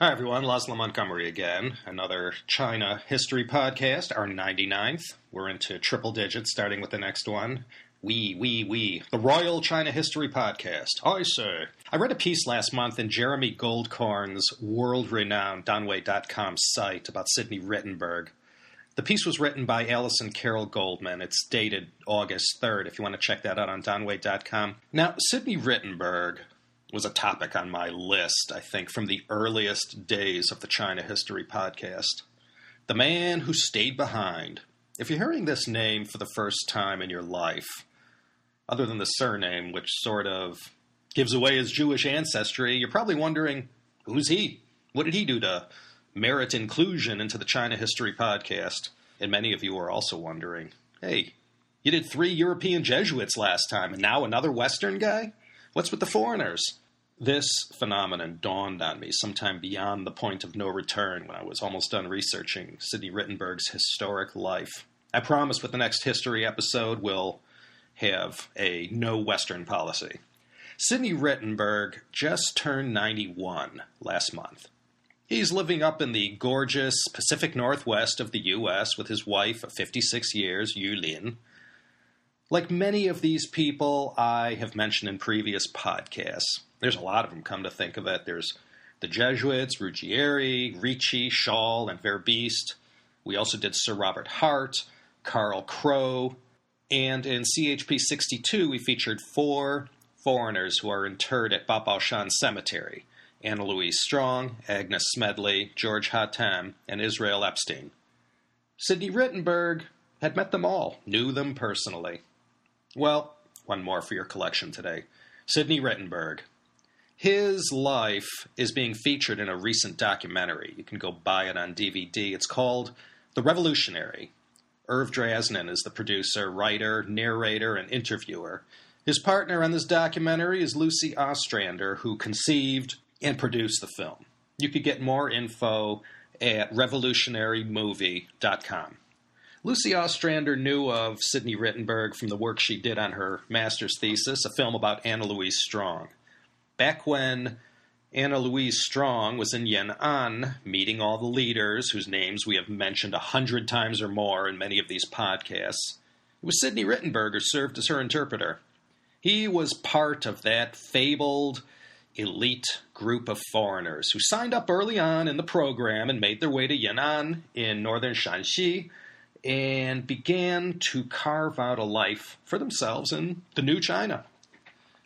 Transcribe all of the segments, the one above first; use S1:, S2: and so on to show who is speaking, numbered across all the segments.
S1: Hi everyone, Laszlo Montgomery again. Another China history podcast, our 99th. We're into triple digits, starting with the next one. The Royal China History Podcast. Aye, sir. I read a piece last month in Jeremy Goldkorn's world-renowned Danwei.com site about Sidney Rittenberg. The piece was written by Alison Carroll Goldman. It's dated August 3rd, if you want to check that out on Danwei.com. Now, Sidney Rittenberg was a topic on my list, I think, from the earliest days of the China History Podcast. The man who stayed behind. If you're hearing this name for the first time in your life, other than the surname, which sort of gives away his Jewish ancestry, you're probably wondering, who's he? What did he do to merit inclusion into the China History Podcast? And many of you are also wondering, hey, you did 3 European Jesuits last time, and now another Western guy? What's with the foreigners? This phenomenon dawned on me sometime beyond the point of no return when I was almost done researching Sidney Rittenberg's historic life. I promise with the next history episode we'll have a no Western policy. Sidney Rittenberg just turned 91 last month. He's living up in the gorgeous Pacific Northwest of the U.S. with his wife of 56 years, Yenan. Like many of these people I have mentioned in previous podcasts, there's a lot of them, come to think of it. There's the Jesuits, Ruggieri, Ricci, Schall, and Verbiest. We also did Sir Robert Hart, Karl Crowe, and in CHP 62 we featured 4 foreigners who are interred at Babaoshan Cemetery: Anna Louise Strong, Agnes Smedley, George Hatem, and Israel Epstein. Sidney Rittenberg had met them all, knew them personally. Well, one more for your collection today. Sidney Rittenberg. His life is being featured in a recent documentary. You can go buy it on DVD. It's called The Revolutionary. Irv Drasnin is the producer, writer, narrator, and interviewer. His partner on this documentary is Lucy Ostrander, who conceived and produced the film. You could get more info at revolutionarymovie.com. Lucy Ostrander knew of Sidney Rittenberg from the work she did on her master's thesis, a film about Anna Louise Strong. Back when Anna Louise Strong was in Yenan, meeting all the leaders whose names we have mentioned 100 times or more in many of these podcasts, it was Sidney Rittenberg who served as her interpreter. He was part of that fabled elite group of foreigners who signed up early on in the program and made their way to Yenan in northern Shanxi and began to carve out a life for themselves in the new China.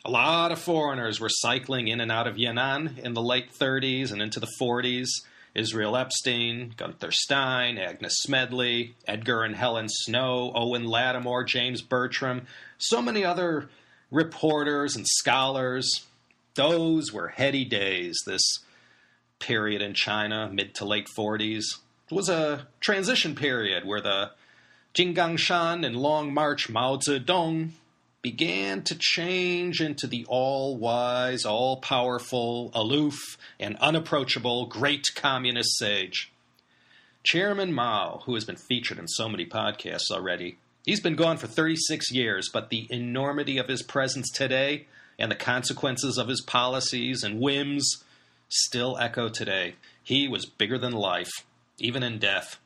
S1: A lot of foreigners were cycling in and out of Yenan in the late 30s and into the 40s. Israel Epstein, Gunther Stein, Agnes Smedley, Edgar and Helen Snow, Owen Lattimore, James Bertram, so many other reporters and scholars. Those were heady days, this period in China, mid to late 40s. It was a transition period where the Jinggangshan and Long March Mao Zedong began to change into the all-wise, all-powerful, aloof, and unapproachable great communist sage. Chairman Mao, who has been featured in so many podcasts already, he's been gone for 36 years, but the enormity of his presence today and the consequences of his policies and whims still echo today. He was bigger than life, even in death.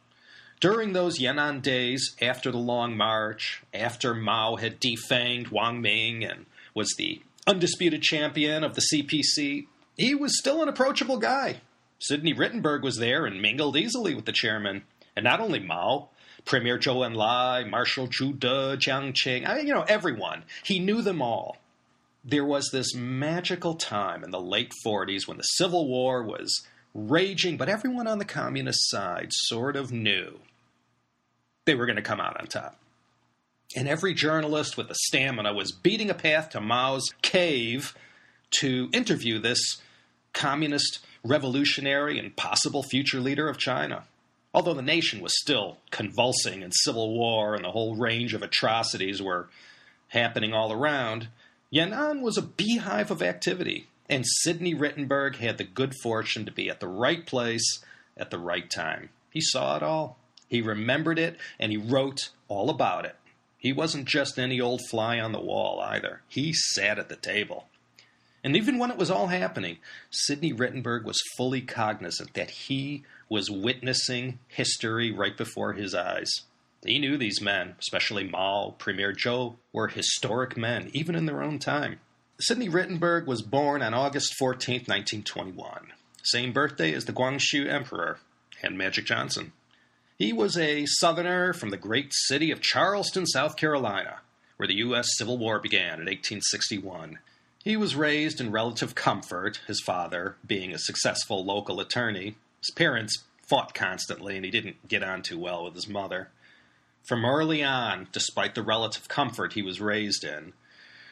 S1: During those Yenan days, after the Long March, after Mao had defanged Wang Ming and was the undisputed champion of the CPC, he was still an approachable guy. Sidney Rittenberg was there and mingled easily with the chairman. And not only Mao, Premier Zhou Enlai, Marshal Zhu De, Jiang Qing, everyone. He knew them all. There was this magical time in the late 40s when the Civil War was raging, but everyone on the communist side sort of knew they were going to come out on top. And every journalist with the stamina was beating a path to Mao's cave to interview this communist revolutionary and possible future leader of China. Although the nation was still convulsing in civil war and the whole range of atrocities were happening all around, Yenan was a beehive of activity, and Sidney Rittenberg had the good fortune to be at the right place at the right time. He saw it all. He remembered it, and he wrote all about it. He wasn't just any old fly on the wall either. He sat at the table. And even when it was all happening, Sidney Rittenberg was fully cognizant that he was witnessing history right before his eyes. He knew these men, especially Mao, Premier Zhou, were historic men, even in their own time. Sidney Rittenberg was born on August 14, 1921, same birthday as the Guangxu Emperor and Magic Johnson. He was a Southerner from the great city of Charleston, South Carolina, where the U.S. Civil War began in 1861. He was raised in relative comfort, his father being a successful local attorney. His parents fought constantly, and he didn't get on too well with his mother. From early on, despite the relative comfort he was raised in,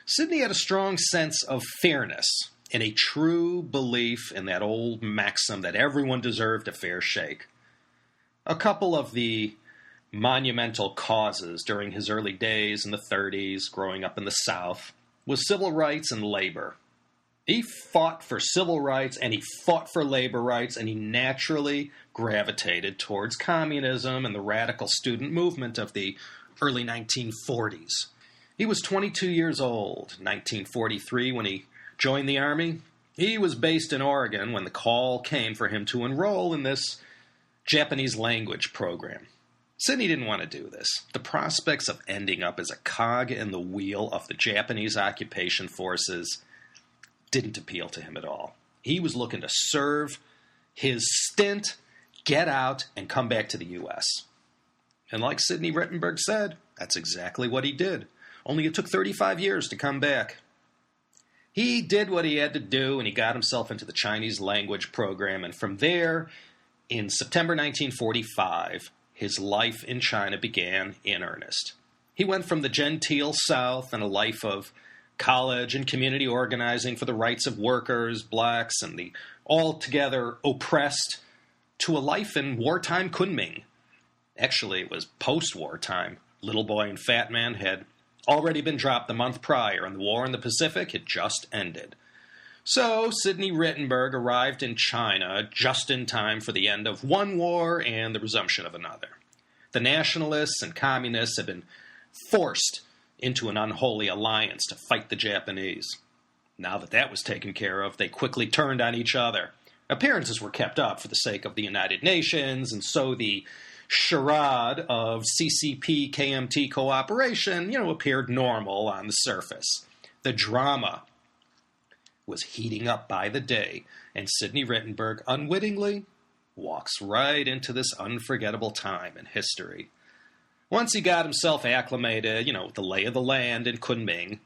S1: Sidney had a strong sense of fairness and a true belief in that old maxim that everyone deserved a fair shake. A couple of the monumental causes during his early days in the 30s, growing up in the South, was civil rights and labor. He fought for civil rights and he fought for labor rights, and he naturally gravitated towards communism and the radical student movement of the early 1940s. He was 22 years old in 1943 when he joined the Army. He was based in Oregon when the call came for him to enroll in this Japanese language program. Sidney didn't want to do this. The prospects of ending up as a cog in the wheel of the Japanese occupation forces didn't appeal to him at all. He was looking to serve his stint, get out, and come back to the U.S. And like Sidney Rittenberg said, that's exactly what he did. Only it took 35 years to come back. He did what he had to do, and he got himself into the Chinese language program. And from there, in September 1945, his life in China began in earnest. He went from the genteel South and a life of college and community organizing for the rights of workers, blacks, and the altogether oppressed, to a life in wartime Kunming. Actually, it was post-war time. Little Boy and Fat Man had already been dropped the month prior, and the war in the Pacific had just ended. So Sidney Rittenberg arrived in China just in time for the end of one war and the resumption of another. The nationalists and communists had been forced into an unholy alliance to fight the Japanese. Now that that was taken care of, they quickly turned on each other. Appearances were kept up for the sake of the United Nations, and so the charade of CCP-KMT cooperation, appeared normal on the surface. The drama was heating up by the day, and Sidney Rittenberg unwittingly walks right into this unforgettable time in history. Once he got himself acclimated, with the lay of the land in Kunming,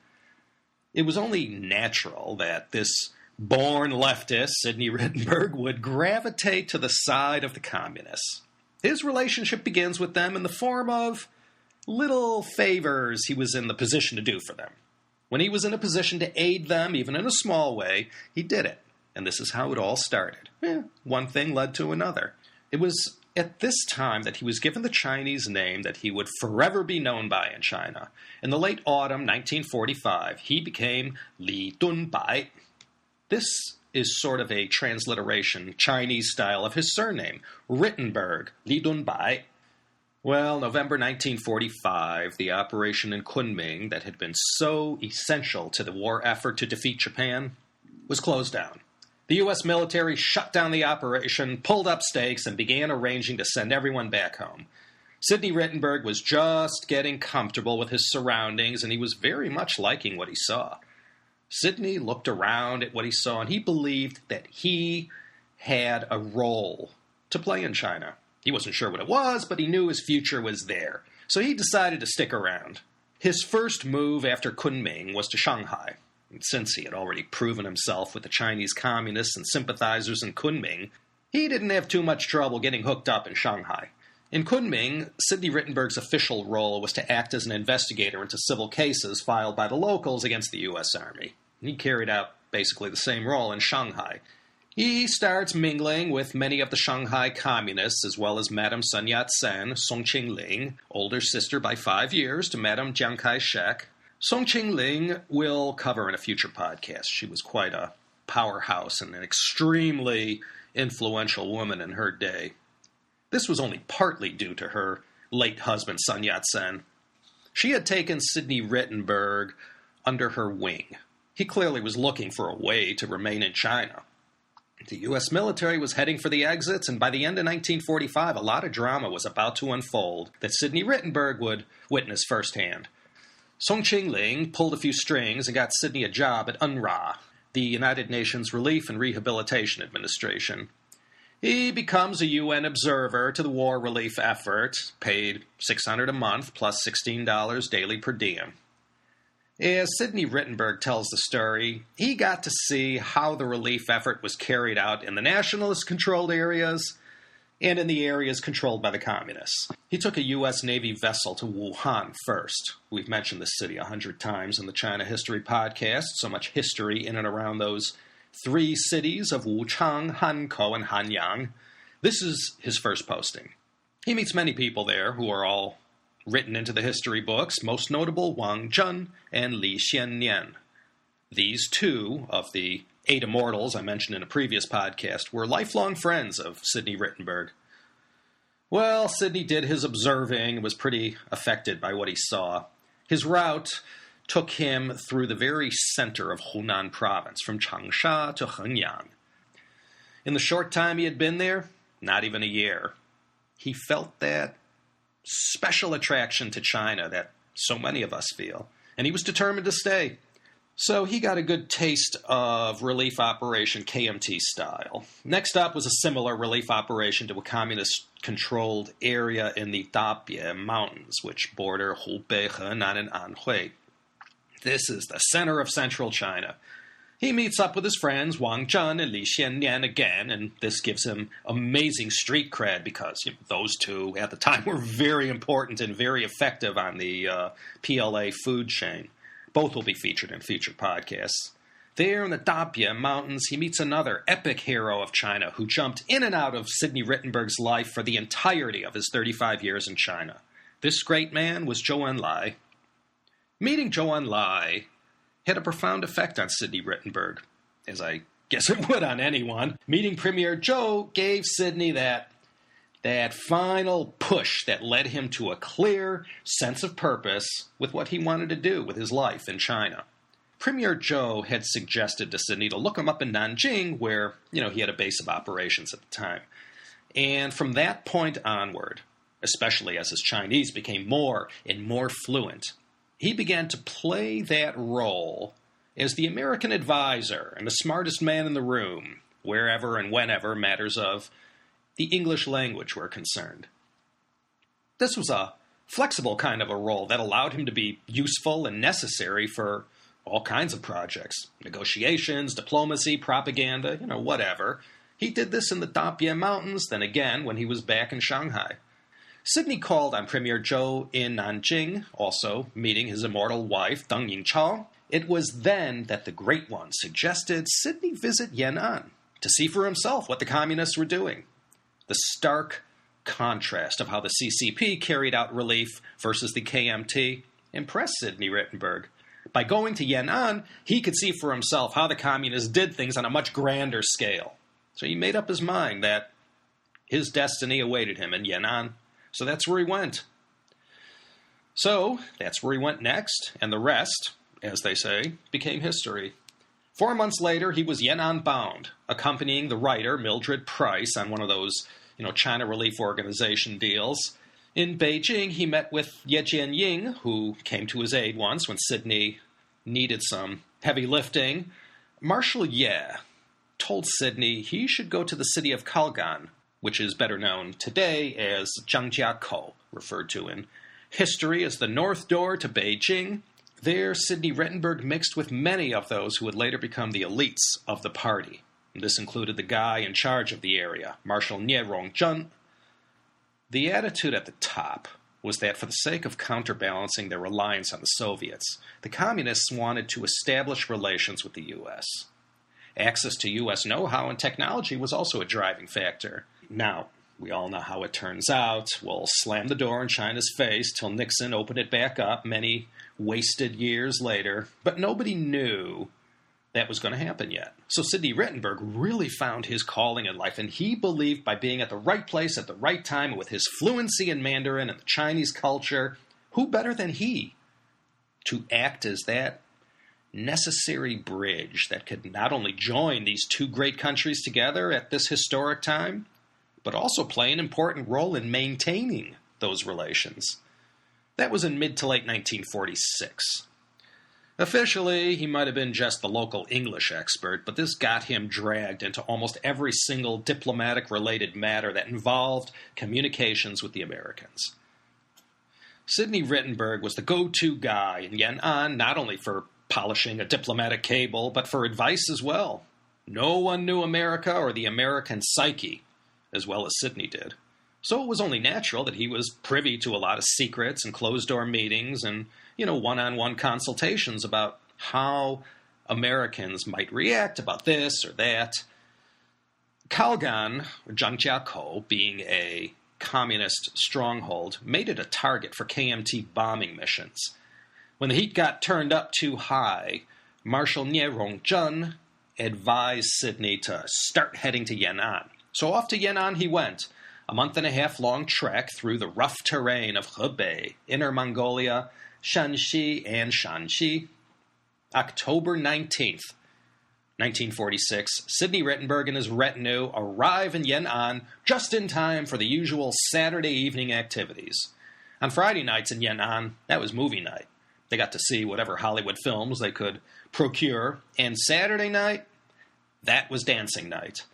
S1: it was only natural that this born leftist, Sidney Rittenberg, would gravitate to the side of the communists. His relationship begins with them in the form of little favors he was in the position to do for them. When he was in a position to aid them, even in a small way, he did it. And this is how it all started. One thing led to another. It was at this time that he was given the Chinese name that he would forever be known by in China. In the late autumn 1945, he became Li Dunbai. This is sort of a transliteration, Chinese style, of his surname, Rittenberg, Li Dunbai. Well, November 1945, the operation in Kunming that had been so essential to the war effort to defeat Japan was closed down. The U.S. military shut down the operation, pulled up stakes, and began arranging to send everyone back home. Sidney Rittenberg was just getting comfortable with his surroundings, and he was very much liking what he saw. Sidney looked around at what he saw, and he believed that he had a role to play in China. He wasn't sure what it was, but he knew his future was there. So he decided to stick around. His first move after Kunming was to Shanghai. And since he had already proven himself with the Chinese communists and sympathizers in Kunming, he didn't have too much trouble getting hooked up in Shanghai. In Kunming, Sidney Rittenberg's official role was to act as an investigator into civil cases filed by the locals against the U.S. Army. He carried out basically the same role in Shanghai. He starts mingling with many of the Shanghai communists, as well as Madame Sun Yat-sen, Song Qing-ling, older sister by 5 years to Madame Chiang Kai-shek. Song Qing-ling will cover in a future podcast. She was quite a powerhouse and an extremely influential woman in her day. This was only partly due to her late husband, Sun Yat-sen. She had taken Sidney Rittenberg under her wing. He clearly was looking for a way to remain in China. The U.S. military was heading for the exits, and by the end of 1945, a lot of drama was about to unfold that Sidney Rittenberg would witness firsthand. Song Ching-ling pulled a few strings and got Sidney a job at UNRWA, the United Nations Relief and Rehabilitation Administration. He becomes a UN observer to the war relief effort, paid $600 a month plus $16 daily per diem. As Sidney Rittenberg tells the story, he got to see how the relief effort was carried out in the nationalist-controlled areas and in the areas controlled by the communists. He took a U.S. Navy vessel to Wuhan first. We've mentioned this city 100 times in the China History podcast, so much history in and around those three cities of Wuchang, Hankou, and Hanyang. This is his first posting. He meets many people there who are all written into the history books, most notable Wang Zhen and Li Xiannian. These two of the 8 immortals I mentioned in a previous podcast were lifelong friends of Sidney Rittenberg. Well, Sidney did his observing and was pretty affected by what he saw. His route took him through the very center of Hunan province, from Changsha to Henyang. In the short time he had been there, not even a year, he felt that special attraction to China that so many of us feel, and he was determined to stay. So he got a good taste of relief operation KMT style. Next up was a similar relief operation to a communist-controlled area in the WWII Mountains, which border Hubei, Henan, and Anhui. This is the center of central China. He meets up with his friends Wang Zhen and Li Xiannian again, and this gives him amazing street cred because those two at the time were very important and very effective on the PLA food chain. Both will be featured in future podcasts. There in the WWII Mountains, he meets another epic hero of China who jumped in and out of Sidney Rittenberg's life for the entirety of his 35 years in China. This great man was Zhou Enlai. Meeting Zhou Enlai had a profound effect on Sidney Rittenberg, as I guess it would on anyone. Meeting Premier Zhou gave Sidney that final push that led him to a clear sense of purpose with what he wanted to do with his life in China. Premier Zhou had suggested to Sidney to look him up in Nanjing, where, he had a base of operations at the time. And from that point onward, especially as his Chinese became more and more fluent, he began to play that role as the American advisor and the smartest man in the room, wherever and whenever matters of the English language were concerned. This was a flexible kind of a role that allowed him to be useful and necessary for all kinds of projects, negotiations, diplomacy, propaganda, whatever. He did this in the WWII Mountains, then again when he was back in Shanghai. Sidney called on Premier Zhou in Nanjing, also meeting his immortal wife, Deng Yingchao. It was then that the Great One suggested Sidney visit Yenan to see for himself what the communists were doing. The stark contrast of how the CCP carried out relief versus the KMT impressed Sidney Rittenberg. By going to Yenan, he could see for himself how the communists did things on a much grander scale. So he made up his mind that his destiny awaited him in Yenan. So that's where he went. So that's where he went next, and the rest, as they say, became history. 4 months later, he was Yenan bound, accompanying the writer Mildred Price on one of those, China Relief Organization deals. In Beijing, he met with Ye Jianying, who came to his aid once when Sidney needed some heavy lifting. Marshal Ye told Sidney he should go to the city of Kalgan, which is better known today as Zhangjiakou, referred to in history as the North Door to Beijing. There, Sidney Rittenberg mixed with many of those who would later become the elites of the party. This included the guy in charge of the area, Marshal Nie Rongzhen. The attitude at the top was that for the sake of counterbalancing their reliance on the Soviets, the communists wanted to establish relations with the U.S. Access to U.S. know-how and technology was also a driving factor. Now, we all know how it turns out. We'll slam the door in China's face till Nixon opened it back up many wasted years later. But nobody knew that was going to happen yet. So Sidney Rittenberg really found his calling in life, and he believed by being at the right place at the right time, with his fluency in Mandarin and the Chinese culture, who better than he to act as that necessary bridge that could not only join these two great countries together at this historic time, but also play an important role in maintaining those relations. That was in mid to late 1946. Officially, he might have been just the local English expert, but this got him dragged into almost every single diplomatic-related matter that involved communications with the Americans. Sidney Rittenberg was the go-to guy in Yenan, not only for polishing a diplomatic cable, but for advice as well. No one knew America or the American psyche as well as Sidney did. So it was only natural that he was privy to a lot of secrets and closed-door meetings and, one-on-one consultations about how Americans might react about this or that. Kalgan, or Zhangjiakou, being a communist stronghold, made it a target for KMT bombing missions. When the heat got turned up too high, Marshal Nie Rongzhen advised Sidney to start heading to Yenan. So off to Yenan he went, a month-and-a-half-long trek through the rough terrain of Hebei, Inner Mongolia, Shanxi, and Shanxi. October 19th, 1946, Sidney Rittenberg and his retinue arrive in Yenan just in time for the usual Saturday evening activities. On Friday nights in Yenan, that was movie night. They got to see whatever Hollywood films they could procure. And Saturday night, that was dancing night.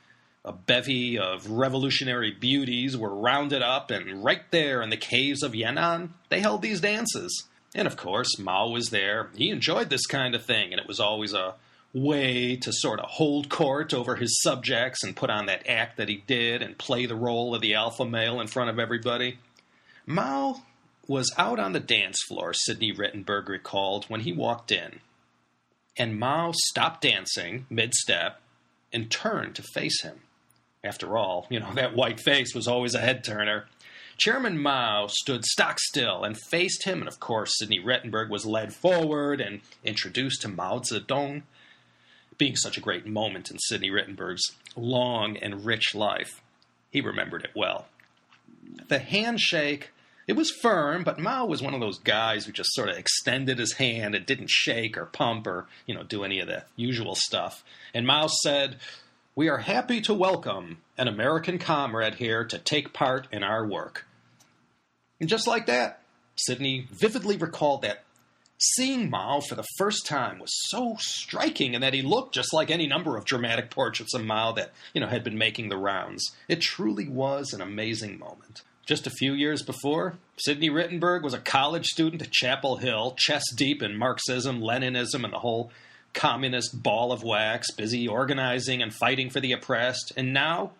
S1: A bevy of revolutionary beauties were rounded up, and right there in the caves of Yenan, they held these dances. And of course, Mao was there. He enjoyed this kind of thing, and it was always a way to sort of hold court over his subjects and put on that act that he did and play the role of the alpha male in front of everybody. Mao was out on the dance floor, Sidney Rittenberg recalled, when he walked in. And Mao stopped dancing mid-step and turned to face him. After all, that white face was always a head-turner. Chairman Mao stood stock still and faced him, and of course Sidney Rittenberg was led forward and introduced to Mao Zedong. Being such a great moment in Sidney Rittenberg's long and rich life, he remembered it well. The handshake, it was firm, but Mao was one of those guys who just sort of extended his hand and didn't shake or pump or, do any of the usual stuff. And Mao said, "We are happy to welcome an American comrade here to take part in our work." And just like that, Sidney vividly recalled that seeing Mao for the first time was so striking and that he looked just like any number of dramatic portraits of Mao that, had been making the rounds. It truly was an amazing moment. Just a few years before, Sidney Rittenberg was a college student at Chapel Hill, chest deep in Marxism, Leninism, and the whole communist ball of wax, busy organizing and fighting for the oppressed. And now,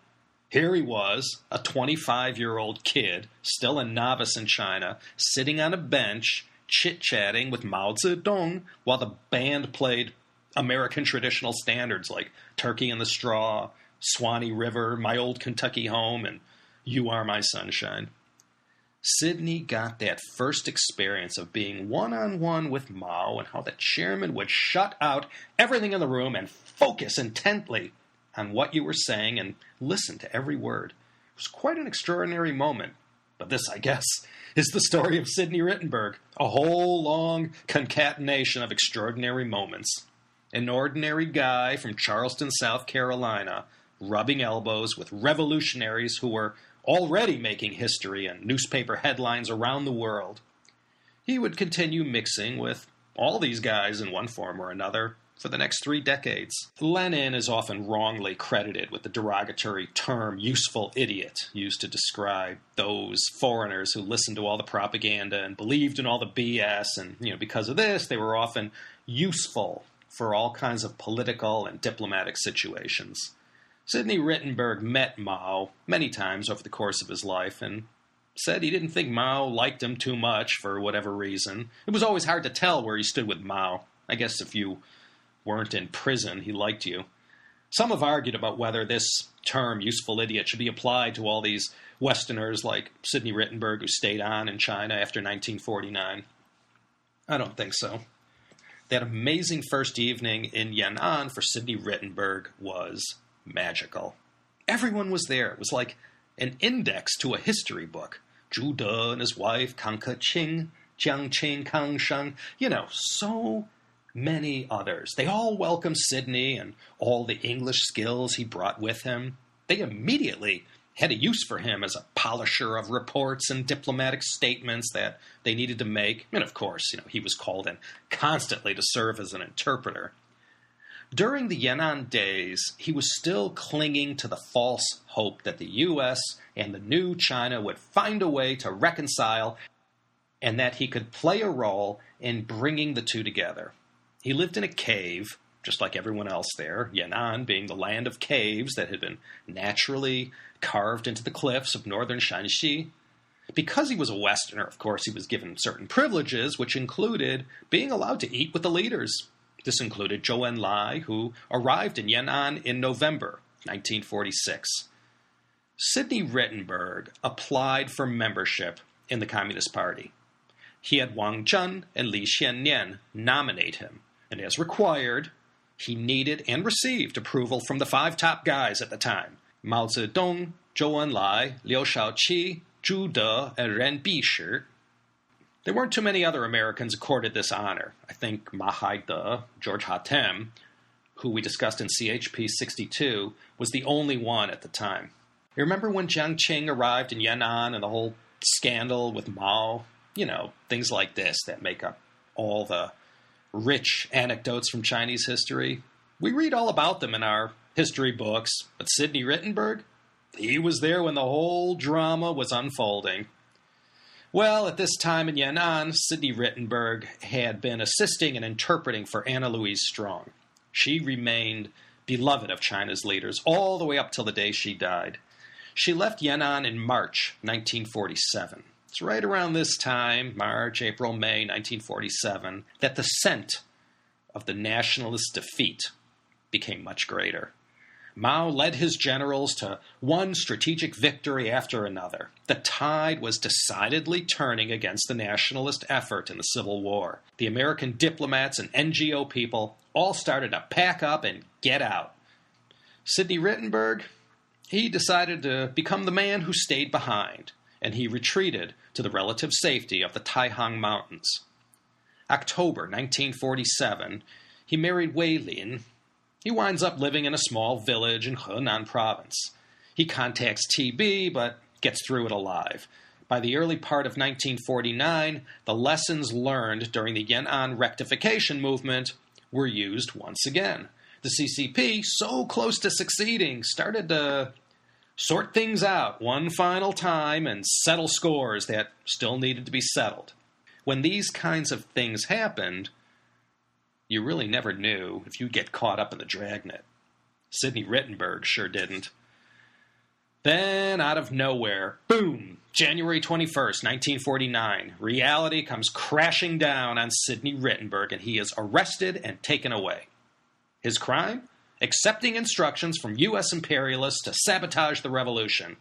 S1: here he was, a 25-year-old kid, still a novice in China, sitting on a bench, chit-chatting with Mao Zedong while the band played American traditional standards like Turkey in the Straw, Swanee River, My Old Kentucky Home, and You Are My Sunshine. Sidney got that first experience of being one-on-one with Mao and how the chairman would shut out everything in the room and focus intently on what you were saying and listen to every word. It was quite an extraordinary moment. But this, I guess, is the story of Sidney Rittenberg, a whole long concatenation of extraordinary moments. An ordinary guy from Charleston, South Carolina, rubbing elbows with revolutionaries who were already making history and newspaper headlines around the world. He would continue mixing with all these guys in one form or another for the next 3 decades. Lenin is often wrongly credited with the derogatory term useful idiot used to describe those foreigners who listened to all the propaganda and believed in all the BS, and because of this they were often useful for all kinds of political and diplomatic situations. Sidney Rittenberg met Mao many times over the course of his life and said he didn't think Mao liked him too much for whatever reason. It was always hard to tell where he stood with Mao. I guess if you weren't in prison, he liked you. Some have argued about whether this term, useful idiot, should be applied to all these Westerners like Sidney Rittenberg who stayed on in China after 1949. I don't think so. That amazing first evening in Yenan for Sidney Rittenberg was magical. Everyone was there. It was like an index to a history book. Zhu De and his wife, Kang Ke-ching, Jiang Qing, Kang Sheng. So Many others. They all welcomed Sidney and all the English skills he brought with him. They immediately had a use for him as a polisher of reports and diplomatic statements that they needed to make. And of course, he was called in constantly to serve as an interpreter. During the Yenan days, he was still clinging to the false hope that the U.S. and the new China would find a way to reconcile and that he could play a role in bringing the two together. He lived in a cave, just like everyone else there, Yenan being the land of caves that had been naturally carved into the cliffs of northern Shanxi. Because he was a Westerner, of course, he was given certain privileges, which included being allowed to eat with the leaders. This included Zhou Enlai, who arrived in Yenan in November 1946. Sidney Rittenberg applied for membership in the Communist Party. He had Wang Zhen and Li Xiannian nominate him, and as required, he needed and received approval from the 5 top guys at the time: Mao Zedong, Zhou Enlai, Liu Shaoqi, Zhu De, and Ren Bishi. There weren't too many other Americans accorded this honor. I think Ma Haide, George Hatem, who we discussed in CHP 62, was the only one at the time. You remember when Jiang Qing arrived in Yenan and the whole scandal with Mao? Things like this that make up all the rich anecdotes from Chinese history. We read all about them in our history books, but Sidney Rittenberg, he was there when the whole drama was unfolding. Well, at this time in Yenan, Sidney Rittenberg had been assisting and interpreting for Anna Louise Strong. She remained beloved of China's leaders all the way up till the day she died. She left Yenan in March 1947. It's right around this time, March, April, May 1947, that the scent of the nationalist defeat became much greater. Mao led his generals to one strategic victory after another. The tide was decidedly turning against the nationalist effort in the Civil War. The American diplomats and NGO people all started to pack up and get out. Sidney Rittenberg, he decided to become the man who stayed behind, and he retreated to the relative safety of the Taihang Mountains. October 1947, he married Wei Lin. He winds up living in a small village in Henan province. He contacts TB, but gets through it alive. By the early part of 1949, the lessons learned during the Yenan rectification movement were used once again. The CCP, so close to succeeding, started to sort things out one final time and settle scores that still needed to be settled. When these kinds of things happened, you really never knew if you'd get caught up in the dragnet. Sidney Rittenberg sure didn't. Then, out of nowhere, boom, January 21st, 1949, reality comes crashing down on Sidney Rittenberg, and he is arrested and taken away. His crime? Accepting instructions from U.S. imperialists to sabotage the revolution.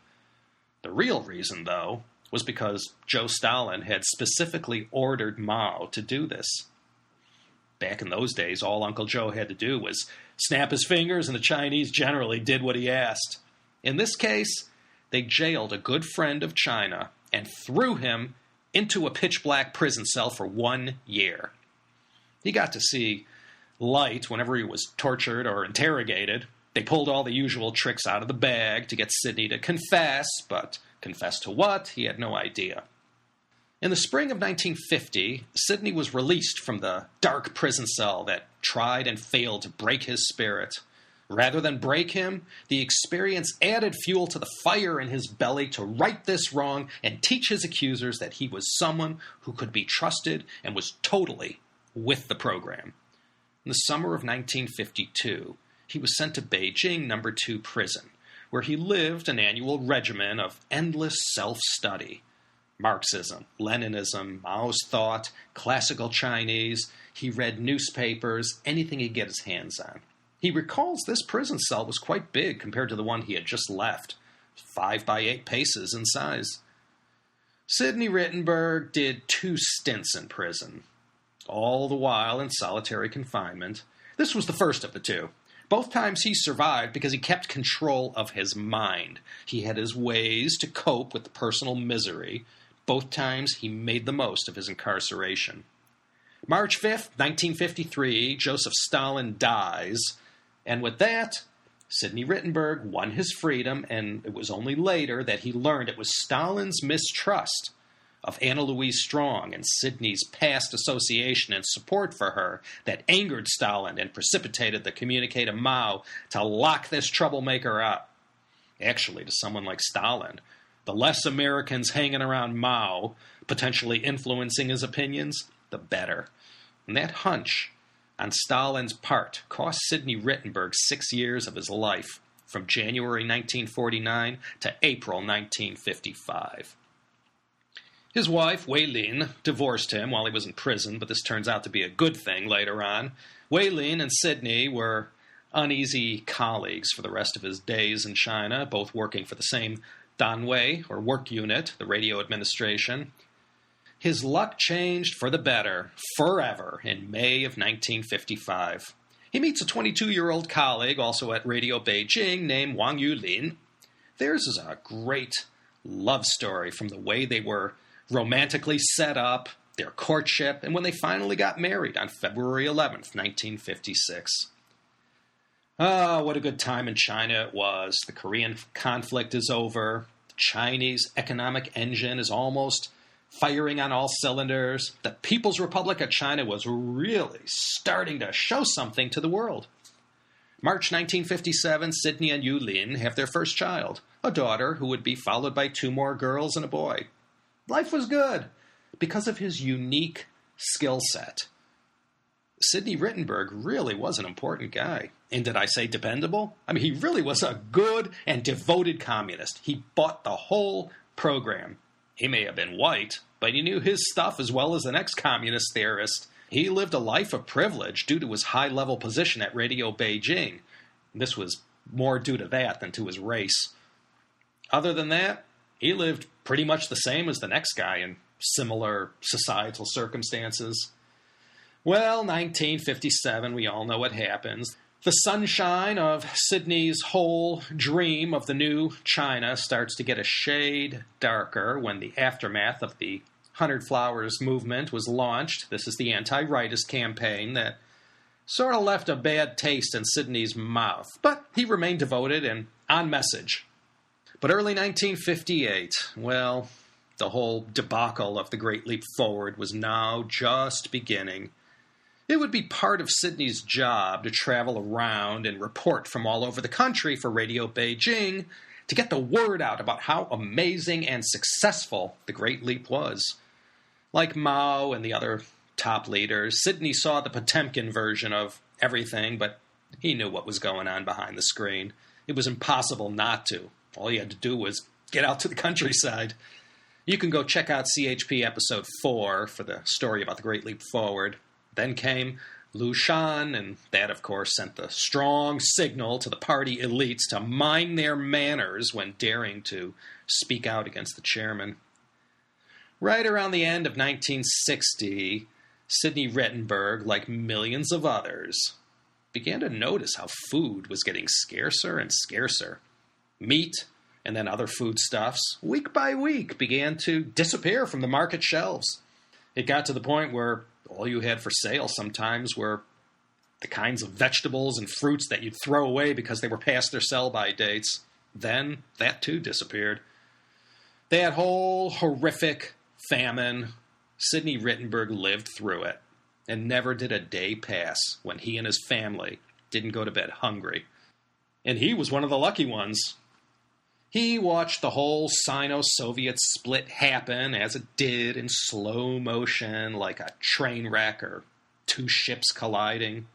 S1: The real reason, though, was because Joe Stalin had specifically ordered Mao to do this. Back in those days, all Uncle Joe had to do was snap his fingers, and the Chinese generally did what he asked. In this case, they jailed a good friend of China and threw him into a pitch-black prison cell for 1 year. He got to see light whenever he was tortured or interrogated. They pulled all the usual tricks out of the bag to get Sidney to confess, but confess to what? He had no idea. In the spring of 1950, Sidney was released from the dark prison cell that tried and failed to break his spirit. Rather than break him, the experience added fuel to the fire in his belly to right this wrong and teach his accusers that he was someone who could be trusted and was totally with the program. In the summer of 1952, he was sent to Beijing No. 2 prison, where he lived an annual regimen of endless self-study. Marxism, Leninism, Mao's thought, classical Chinese. He read newspapers, anything he'd get his hands on. He recalls this prison cell was quite big compared to the one he had just left, 5 by 8 paces in size. Sidney Rittenberg did 2 stints in prison, all the while in solitary confinement. This was the first of the 2. Both times he survived because he kept control of his mind. He had his ways to cope with the personal misery. Both times he made the most of his incarceration. March 5th, 1953, Joseph Stalin dies, and with that, Sidney Rittenberg won his freedom, and it was only later that he learned it was Stalin's mistrust of Anna Louise Strong and Sidney's past association and support for her that angered Stalin and precipitated the communique to Mao to lock this troublemaker up. Actually, to someone like Stalin, the less Americans hanging around Mao, potentially influencing his opinions, the better. And that hunch on Stalin's part cost Sidney Rittenberg 6 years of his life, from January 1949 to April 1955. His wife, Yenan, divorced him while he was in prison, but this turns out to be a good thing later on. Yenan and Sidney were uneasy colleagues for the rest of his days in China, both working for the same Danwei, or work unit, the radio administration. His luck changed for the better, forever, in May of 1955. He meets a 22-year-old colleague, also at Radio Beijing, named Wang Yulin. Theirs is a great love story, from the way they were romantically set up, their courtship, and when they finally got married on February 11th, 1956. Ah, what a good time in China it was. The Korean conflict is over. The Chinese economic engine is almost firing on all cylinders. The People's Republic of China was really starting to show something to the world. March 1957, Sidney and Yulin have their first child, a daughter who would be followed by 2 more girls and a boy. Life was good because of his unique skill set. Sidney Rittenberg really was an important guy. And did I say dependable? I mean, he really was a good and devoted communist. He bought the whole program. He may have been white, but he knew his stuff as well as the next communist theorist. He lived a life of privilege due to his high-level position at Radio Beijing. This was more due to that than to his race. Other than that, he lived pretty much the same as the next guy in similar societal circumstances. Well, 1957, we all know what happens. The sunshine of Sidney's whole dream of the new China starts to get a shade darker when the aftermath of the 100 Flowers movement was launched. This is the anti-rightist campaign that sort of left a bad taste in Sidney's mouth, but he remained devoted and on message. But early 1958, well, the whole debacle of the Great Leap Forward was now just beginning. It would be part of Sidney's job to travel around and report from all over the country for Radio Beijing to get the word out about how amazing and successful the Great Leap was. Like Mao and the other top leaders, Sidney saw the Potemkin version of everything, but he knew what was going on behind the screen. It was impossible not to. All he had to do was get out to the countryside. You can go check out CHP episode 4 for the story about the Great Leap Forward. Then came Liu Shan, and that, of course, sent the strong signal to the party elites to mind their manners when daring to speak out against the chairman. Right around the end of 1960, Sidney Rittenberg, like millions of others, began to notice how food was getting scarcer and scarcer. Meat, and then other foodstuffs, week by week, began to disappear from the market shelves. It got to the point where all you had for sale sometimes were the kinds of vegetables and fruits that you'd throw away because they were past their sell-by dates. Then that too disappeared. That whole horrific famine, Sidney Rittenberg lived through it, and never did a day pass when he and his family didn't go to bed hungry. And he was one of the lucky ones. He watched the whole Sino-Soviet split happen as it did in slow motion, like a train wreck or 2 ships colliding.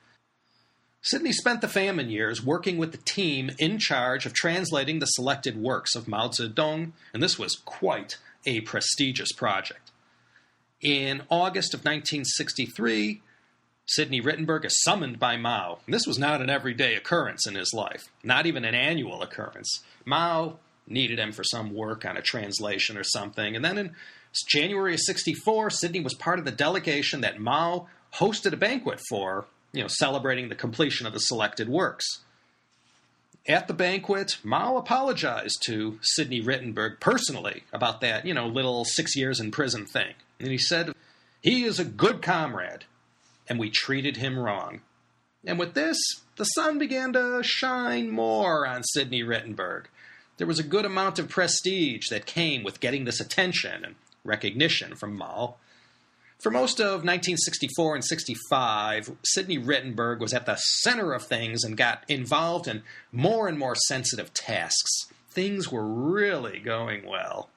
S1: Sidney spent the famine years working with the team in charge of translating the selected works of Mao Zedong, and this was quite a prestigious project. In August of 1963, Sidney Rittenberg is summoned by Mao. And this was not an everyday occurrence in his life, not even an annual occurrence. Mao needed him for some work on a translation or something. And then in January of 64, Sidney was part of the delegation that Mao hosted a banquet for, celebrating the completion of the selected works. At the banquet, Mao apologized to Sidney Rittenberg personally about that, little 6 years in prison thing. And he said, "He is a good comrade. and we treated him wrong. And with this, the sun began to shine more on Sidney Rittenberg. There was a good amount of prestige that came with getting this attention and recognition from Mao. For most of 1964 and 65, Sidney Rittenberg was at the center of things and got involved in more and more sensitive tasks. Things were really going well.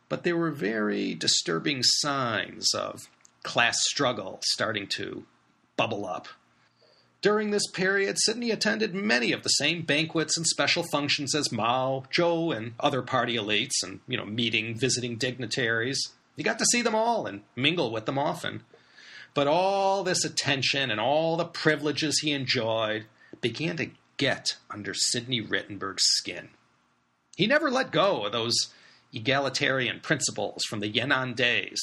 S1: But there were very disturbing signs of class struggle starting to bubble up. During this period, Sidney attended many of the same banquets and special functions as Mao, Zhou, and other party elites, and, visiting dignitaries. He got to see them all and mingle with them often. But all this attention and all the privileges he enjoyed began to get under Sidney Rittenberg's skin. He never let go of those egalitarian principles from the Yenan days.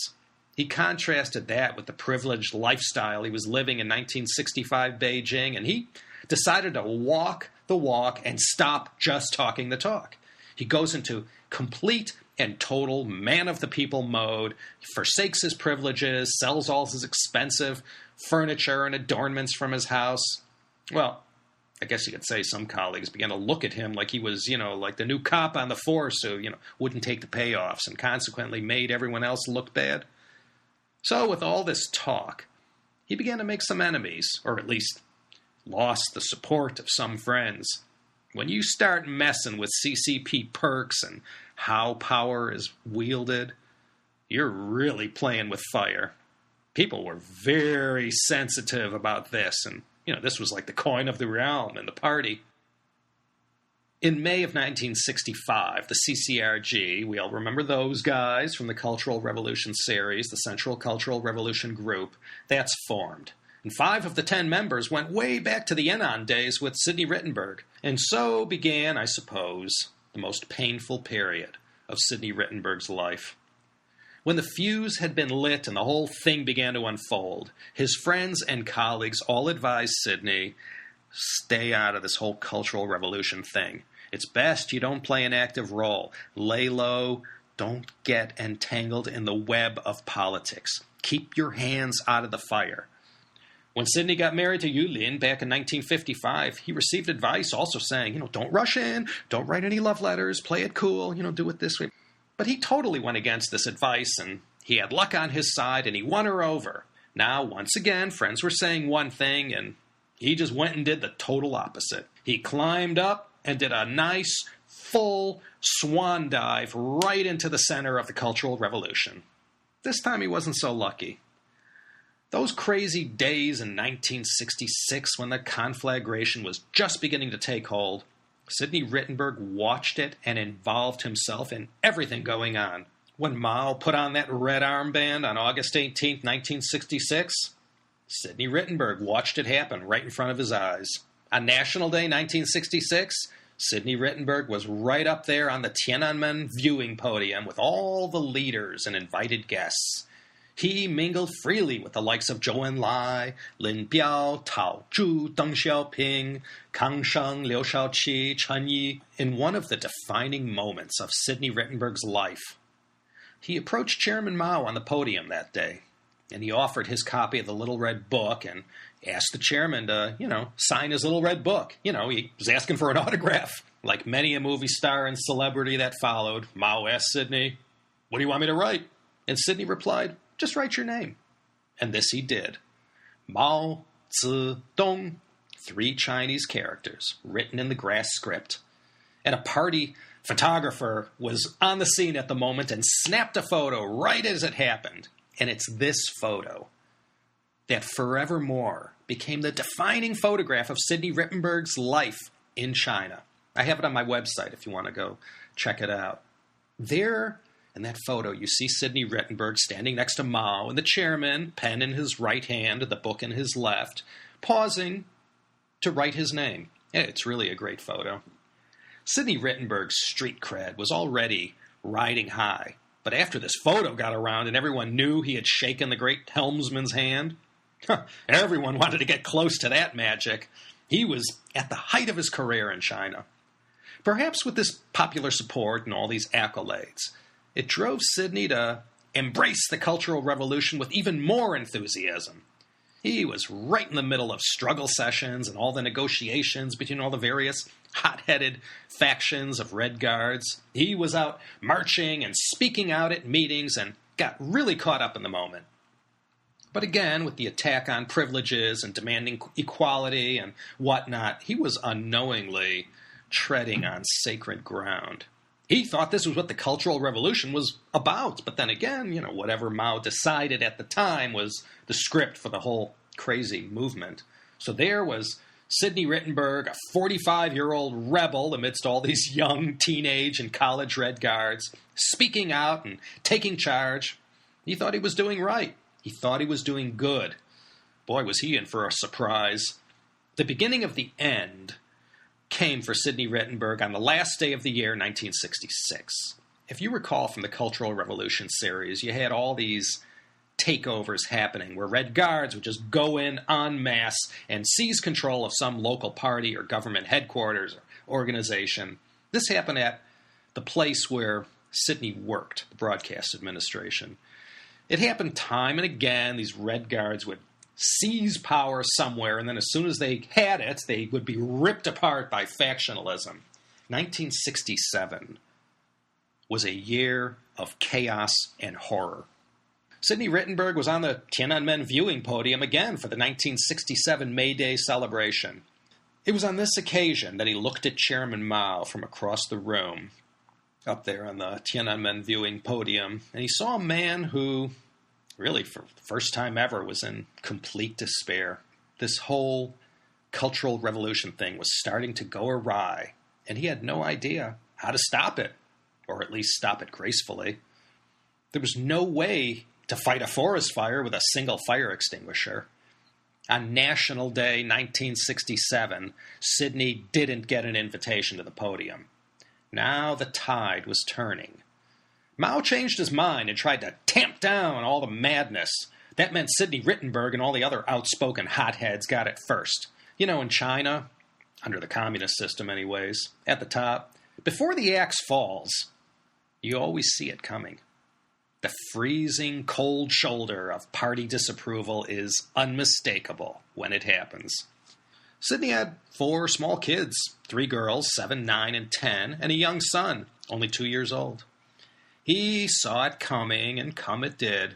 S1: He contrasted that with the privileged lifestyle he was living in 1965 Beijing, and he decided to walk the walk and stop just talking the talk. He goes into complete and total man-of-the-people mode. He forsakes his privileges, sells all his expensive furniture and adornments from his house. Well, I guess you could say some colleagues began to look at him like he was, like the new cop on the force who, wouldn't take the payoffs and consequently made everyone else look bad. So with all this talk, he began to make some enemies, or at least lost the support of some friends. When you start messing with CCP perks and how power is wielded, you're really playing with fire. People were very sensitive about this, and, this was like the coin of the realm in the party. In May of 1965, the CCRG, we all remember those guys from the Cultural Revolution series, the Central Cultural Revolution Group, that's formed. And 5 of the 10 members went way back to the Yenan days with Sidney Rittenberg. And so began, I suppose, the most painful period of Sidney Rittenberg's life. When the fuse had been lit and the whole thing began to unfold, his friends and colleagues all advised Sidney, stay out of this whole Cultural Revolution thing. It's best you don't play an active role. Lay low. Don't get entangled in the web of politics. Keep your hands out of the fire. When Sidney got married to Yulin back in 1955, he received advice also saying, don't rush in, don't write any love letters, play it cool, do it this way. But he totally went against this advice, and he had luck on his side, and he won her over. Now, once again, friends were saying one thing, and he just went and did the total opposite. He climbed up and did a nice, full swan dive right into the center of the Cultural Revolution. This time he wasn't so lucky. Those crazy days in 1966 when the conflagration was just beginning to take hold, Sidney Rittenberg watched it and involved himself in everything going on. When Mao put on that red armband on August 18, 1966, Sidney Rittenberg watched it happen right in front of his eyes. On National Day 1966, Sidney Rittenberg was right up there on the Tiananmen viewing podium with all the leaders and invited guests. He mingled freely with the likes of Zhou Enlai, Lin Biao, Tao Zhu, Deng Xiaoping, Kang Sheng, Liu Shaoqi, Chen Yi. In one of the defining moments of Sidney Rittenberg's life, he approached Chairman Mao on the podium that day, and he offered his copy of the Little Red Book and asked the chairman to, sign his Little Red Book. He was asking for an autograph. Like many a movie star and celebrity that followed, Mao asked Sidney, "What do you want me to write?" And Sidney replied, "Just write your name." And this he did. Mao Zedong, 3 Chinese characters written in the grass script. And a party photographer was on the scene at the moment and snapped a photo right as it happened. And it's this photo that forevermore became the defining photograph of Sidney Rittenberg's life in China. I have it on my website if you want to go check it out. There, in that photo, you see Sidney Rittenberg standing next to Mao and the chairman, pen in his right hand, the book in his left, pausing to write his name. It's really a great photo. Sidney Rittenberg's street cred was already riding high, but after this photo got around and everyone knew he had shaken the great helmsman's hand, everyone wanted to get close to that magic. He was at the height of his career in China. Perhaps with this popular support and all these accolades, it drove Sidney to embrace the Cultural Revolution with even more enthusiasm. He was right in the middle of struggle sessions and all the negotiations between all the various hot-headed factions of Red Guards. He was out marching and speaking out at meetings and got really caught up in the moment. But again, with the attack on privileges and demanding equality and whatnot, he was unknowingly treading on sacred ground. He thought this was what the Cultural Revolution was about. But then again, whatever Mao decided at the time was the script for the whole crazy movement. So there was Sidney Rittenberg, a 45-year-old rebel amidst all these young teenage and college Red Guards, speaking out and taking charge. He thought he was doing right. He thought he was doing good. Boy, was he in for a surprise. The beginning of the end came for Sidney Rittenberg on the last day of the year, 1966. If you recall from the Cultural Revolution series, you had all these takeovers happening where Red Guards would just go in en masse and seize control of some local party or government headquarters or organization. This happened at the place where Sidney worked, the broadcast administration. It happened time and again. These Red Guards would seize power somewhere, and then as soon as they had it, they would be ripped apart by factionalism. 1967 was a year of chaos and horror. Sidney Rittenberg was on the Tiananmen viewing podium again for the 1967 May Day celebration. It was on this occasion that he looked at Chairman Mao from across the room, up there on the Tiananmen viewing podium, and he saw a man who, really for the first time ever, was in complete despair. This whole Cultural Revolution thing was starting to go awry, and he had no idea how to stop it, or at least stop it gracefully. There was no way to fight a forest fire with a single fire extinguisher. On National Day 1967, Sidney didn't get an invitation to the podium. Now the tide was turning. Mao changed his mind and tried to tamp down all the madness. That meant Sidney Rittenberg and all the other outspoken hotheads got it first. In China, under the communist system anyways, at the top, before the axe falls, you always see it coming. The freezing cold shoulder of party disapproval is unmistakable when it happens. Sidney had 4 small kids, 3 girls, 7, 9, and 10, and a young son, only 2 years old. He saw it coming, and come it did.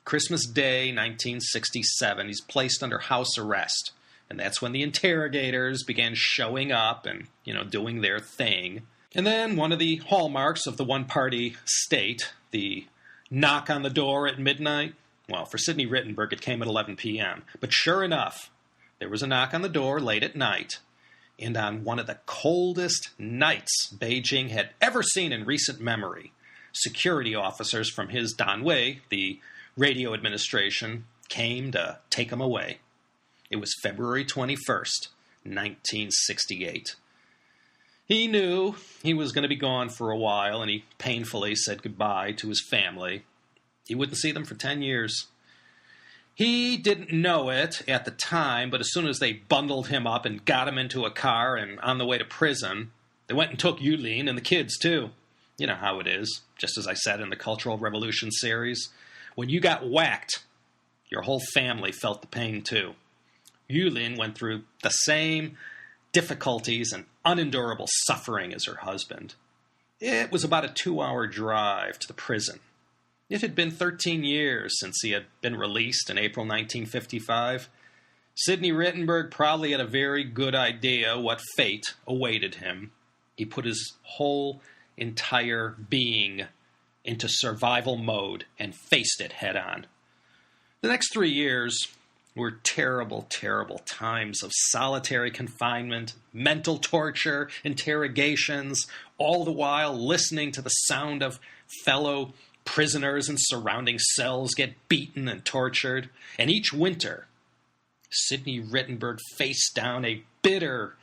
S1: Christmas Day, 1967, he's placed under house arrest, and that's when the interrogators began showing up and, doing their thing. And then one of the hallmarks of the one-party state, the knock on the door at midnight, well, for Sidney Rittenberg, it came at 11 p.m., but sure enough, there was a knock on the door late at night, and on one of the coldest nights Beijing had ever seen in recent memory, security officers from his Danwei, the radio administration, came to take him away. It was February 21st, 1968. He knew he was going to be gone for a while, and he painfully said goodbye to his family. He wouldn't see them for 10 years. He didn't know it at the time, but as soon as they bundled him up and got him into a car and on the way to prison, they went and took Yenan and the kids, too. You know how it is, just as I said in the Cultural Revolution series. When you got whacked, your whole family felt the pain, too. Yenan went through the same difficulties and unendurable suffering as her husband. It was about a 2-hour drive to the prison. It had been 13 years since he had been released in April 1955. Sidney Rittenberg probably had a very good idea what fate awaited him. He put his whole entire being into survival mode and faced it head on. The next 3 years were terrible, terrible times of solitary confinement, mental torture, interrogations, all the while listening to the sound of fellow prisoners in surrounding cells get beaten and tortured. And each winter, Sidney Rittenberg faced down a bitter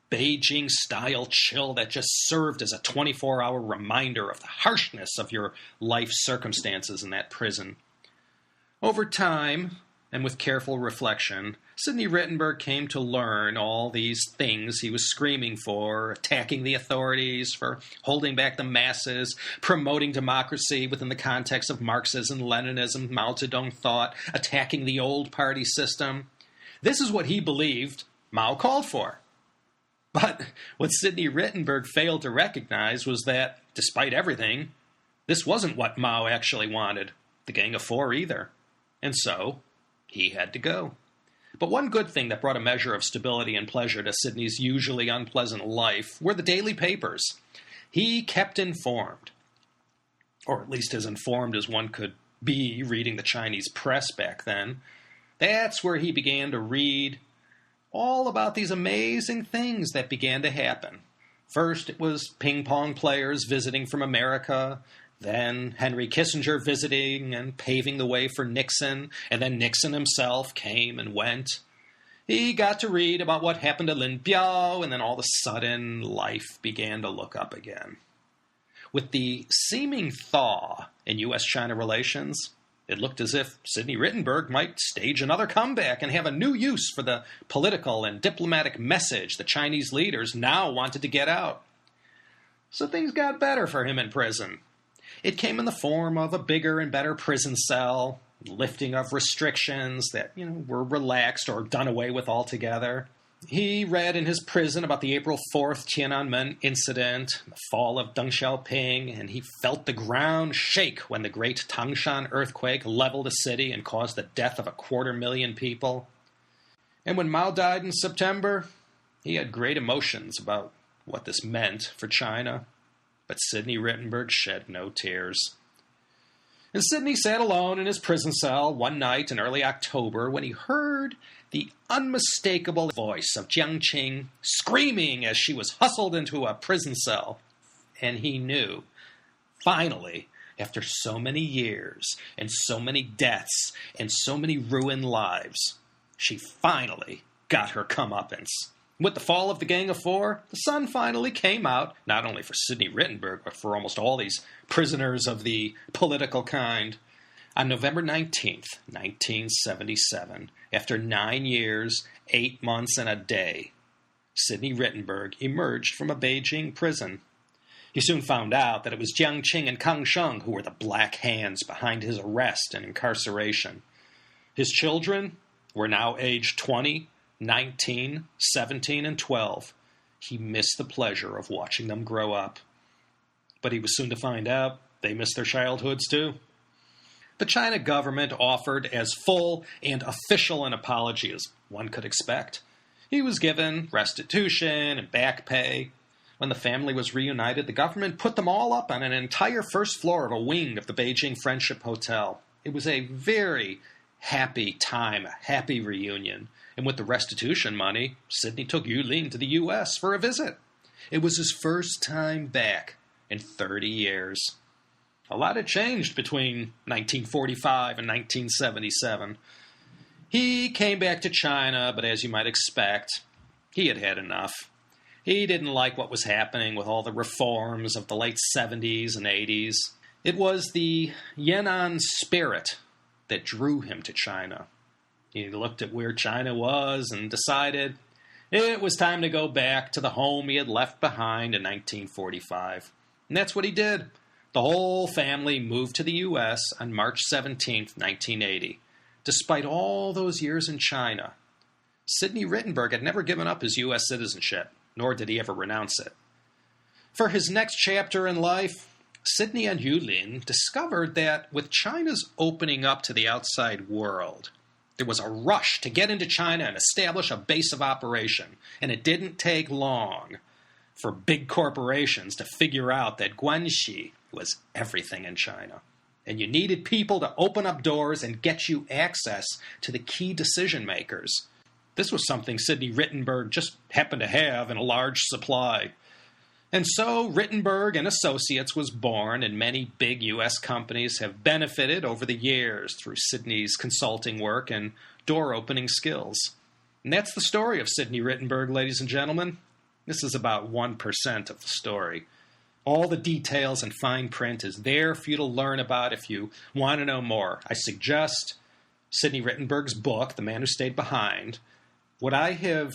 S1: Beijing-style chill that just served as a 24-hour reminder of the harshness of your life circumstances in that prison. Over time, and with careful reflection, Sidney Rittenberg came to learn all these things he was screaming for: attacking the authorities, for holding back the masses, promoting democracy within the context of Marxism, Leninism, Mao Zedong thought, attacking the old party system. This is what he believed Mao called for. But what Sidney Rittenberg failed to recognize was that, despite everything, this wasn't what Mao actually wanted, the Gang of Four either. And so, he had to go. But one good thing that brought a measure of stability and pleasure to Sidney's usually unpleasant life were the daily papers. He kept informed, or at least as informed as one could be reading the Chinese press back then. That's where he began to read all about these amazing things that began to happen. First, it was ping-pong players visiting from America, then Henry Kissinger visiting and paving the way for Nixon, and then Nixon himself came and went. He got to read about what happened to Lin Biao, and then all of a sudden, life began to look up again. With the seeming thaw in U.S.-China relations, it looked as if Sidney Rittenberg might stage another comeback and have a new use for the political and diplomatic message the Chinese leaders now wanted to get out. So things got better for him in prison. It came in the form of a bigger and better prison cell, lifting of restrictions that, were relaxed or done away with altogether. He read in his prison about the April 4th Tiananmen incident, the fall of Deng Xiaoping, and he felt the ground shake when the great Tangshan earthquake leveled a city and caused the death of 250,000 people. And when Mao died in September, he had great emotions about what this meant for China. But Sidney Rittenberg shed no tears. And Sidney sat alone in his prison cell one night in early October when he heard the unmistakable voice of Jiang Qing screaming as she was hustled into a prison cell. And he knew, finally, after so many years and so many deaths and so many ruined lives, she finally got her comeuppance. With the fall of the Gang of Four, the sun finally came out, not only for Sidney Rittenberg, but for almost all these prisoners of the political kind. On November 19th, 1977, after 9 years, 8 months, and a day, Sidney Rittenberg emerged from a Beijing prison. He soon found out that it was Jiang Qing and Kang Sheng who were the black hands behind his arrest and incarceration. His children were now aged 20, 19, 17, and 12. He missed the pleasure of watching them grow up. But he was soon to find out they missed their childhoods too. The China government offered as full and official an apology as one could expect. He was given restitution and back pay. When the family was reunited, the government put them all up on an entire first floor of a wing of the Beijing Friendship Hotel. It was a very happy time, a happy reunion. And with the restitution money, Sidney took Yulin to the U.S. for a visit. It was his first time back in 30 years. A lot had changed between 1945 and 1977. He came back to China, but as you might expect, he had had enough. He didn't like what was happening with all the reforms of the late 70s and 80s. It was the Yenan spirit that drew him to China. He looked at where China was and decided it was time to go back to the home he had left behind in 1945. And that's what he did. The whole family moved to the U.S. on March 17, 1980. Despite all those years in China, Sidney Rittenberg had never given up his U.S. citizenship, nor did he ever renounce it. For his next chapter in life, Sidney and Yulin discovered that with China's opening up to the outside world, there was a rush to get into China and establish a base of operation, and it didn't take long for big corporations to figure out that Guanxi was everything in China. And you needed people to open up doors and get you access to the key decision makers. This was something Sidney Rittenberg just happened to have in a large supply. And so Rittenberg and Associates was born, and many big U.S. companies have benefited over the years through Sidney's consulting work and door-opening skills. And that's the story of Sidney Rittenberg, ladies and gentlemen. This is about 1% of the story. All the details and fine print is there for you to learn about if you want to know more. I suggest Sidney Rittenberg's book, The Man Who Stayed Behind, what I have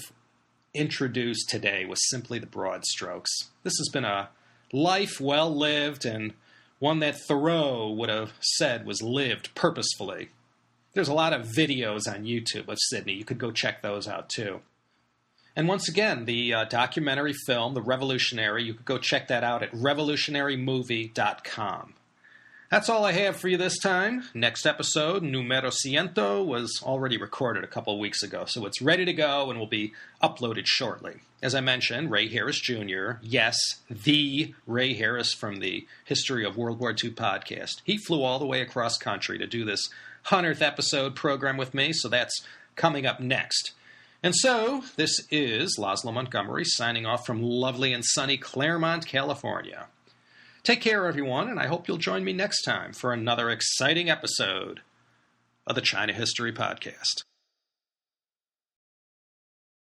S1: introduced today was simply the broad strokes. This has been a life well lived, and one that Thoreau would have said was lived purposefully. There's a lot of videos on YouTube of Sidney. You could go check those out too. And once again, the documentary film, The Revolutionary, you could go check that out at revolutionarymovie.com. That's all I have for you this time. Next episode, Numero Ciento, was already recorded a couple weeks ago, so it's ready to go and will be uploaded shortly. As I mentioned, Ray Harris Jr., yes, the Ray Harris from the History of World War II podcast. He flew all the way across country to do this 100th episode program with me, so that's coming up next. And so, this is Laszlo Montgomery signing off from lovely and sunny Claremont, California. Take care, everyone, and I hope you'll join me next time for another exciting episode of the China History Podcast.